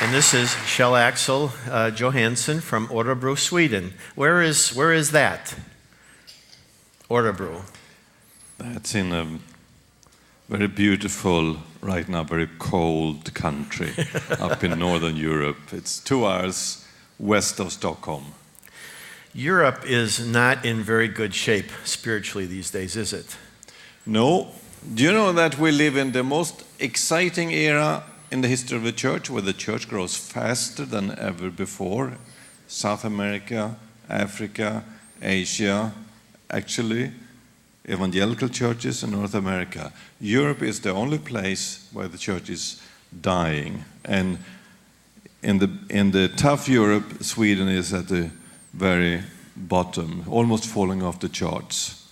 And this is Kjell Axel Johanson from Örebro, Sweden. Where is that? Örebro. That's in a very beautiful, right now very cold country up in Northern Europe. It's 2 hours west of Stockholm. Europe is not in very good shape spiritually these days, is it? No. Do you know that we live in the most exciting era in the history of the church, where the church grows faster than ever before? South America, Africa, Asia, actually evangelical churches in North America. Europe is the only place where the church is dying. And in the tough Europe, Sweden is at the very bottom, almost falling off the charts.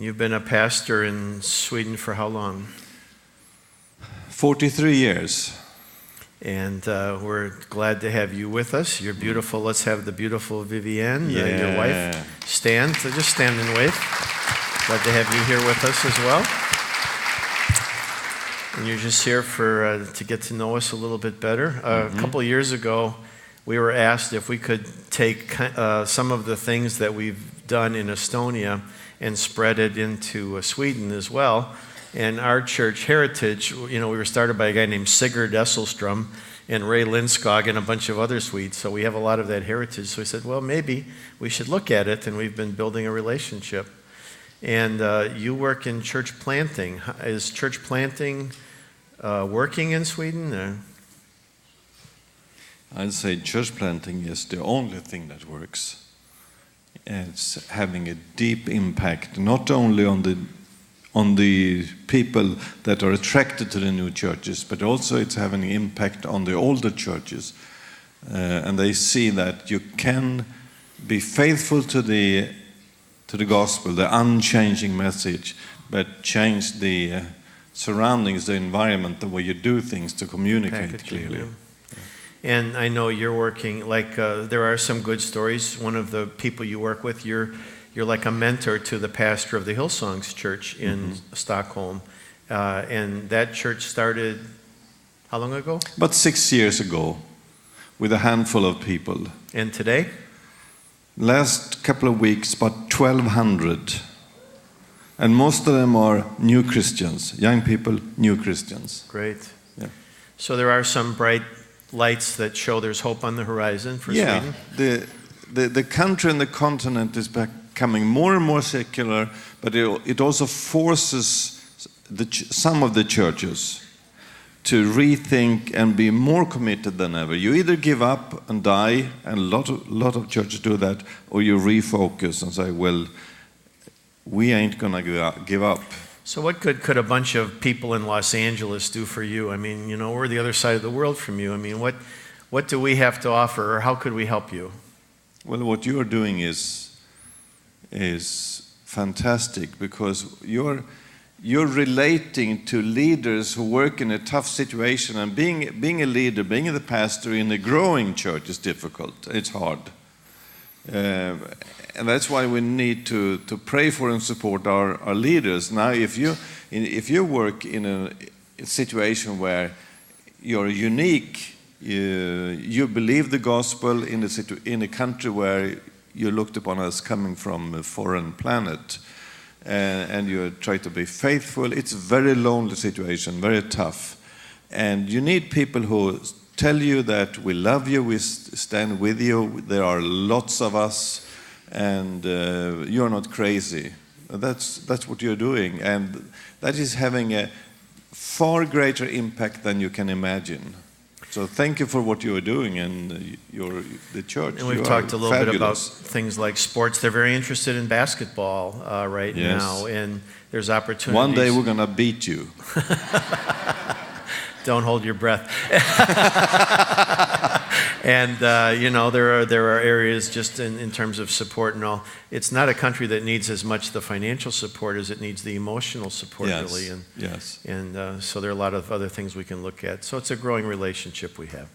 You've been a pastor in Sweden for how long? 43 years. And we're glad to have you with us. You're beautiful. Let's have the beautiful Vivienne, your wife, stand. So just stand and wave. Glad to have you here with us as well. And you're just here to get to know us a little bit better. A couple of years ago, we were asked if we could take some of the things that we've done in Estonia and spread it into Sweden as well. And our church heritage, we were started by a guy named Sigurd Esselstrom and Ray Lindskog and a bunch of other Swedes. So we have a lot of that heritage. So we said, well, maybe we should look at it. And we've been building a relationship. And you work in church planting. Is church planting working in Sweden? I'd say church planting is the only thing that works. It's having a deep impact, not only on the people that are attracted to the new churches, but also it's having an impact on the older churches. And they see that you can be faithful to the gospel, the unchanging message, but change the surroundings, the environment, the way you do things to communicate clearly. Yeah. And I know you're working, there are some good stories. One of the people you work with, you're like a mentor to the pastor of the Hillsongs Church in Stockholm. And that church started how long ago? About 6 years ago, with a handful of people. And today? Last couple of weeks, about 1,200. And most of them are new Christians, young people, new Christians. Great. Yeah. So there are some bright lights that show there's hope on the horizon for Sweden? The country and the continent is becoming more and more secular, but it also forces some of the churches to rethink and be more committed than ever. You either give up and die, and a lot of churches do that, or you refocus and say, well, we ain't going to give up. So what could a bunch of people in Los Angeles do for you? I mean, we're the other side of the world from you. I mean, what do we have to offer, or how could we help you? Well, what you are doing is fantastic, because you're relating to leaders who work in a tough situation, and being a leader, being the pastor in a growing church is difficult. It's hard. And that's why we need to pray for and support our leaders. Now, if you work in a situation where you're unique, you believe the gospel in a country where you're looked upon as coming from a foreign planet, and you try to be faithful, it's a very lonely situation, very tough. And you need people who tell you that we love you, we stand with you, there are lots of us, and you're not crazy. That's what you're doing, and that is having a far greater impact than you can imagine. So thank you for what you are doing, and the church. And we've talked a little bit about things like sports. They're very interested in basketball right now, and there's opportunities. One day we're going to beat you. Don't hold your breath. And there are areas just in terms of support and all. It's not a country that needs as much the financial support as it needs the emotional support, really. And so there are a lot of other things we can look at. So it's a growing relationship we have.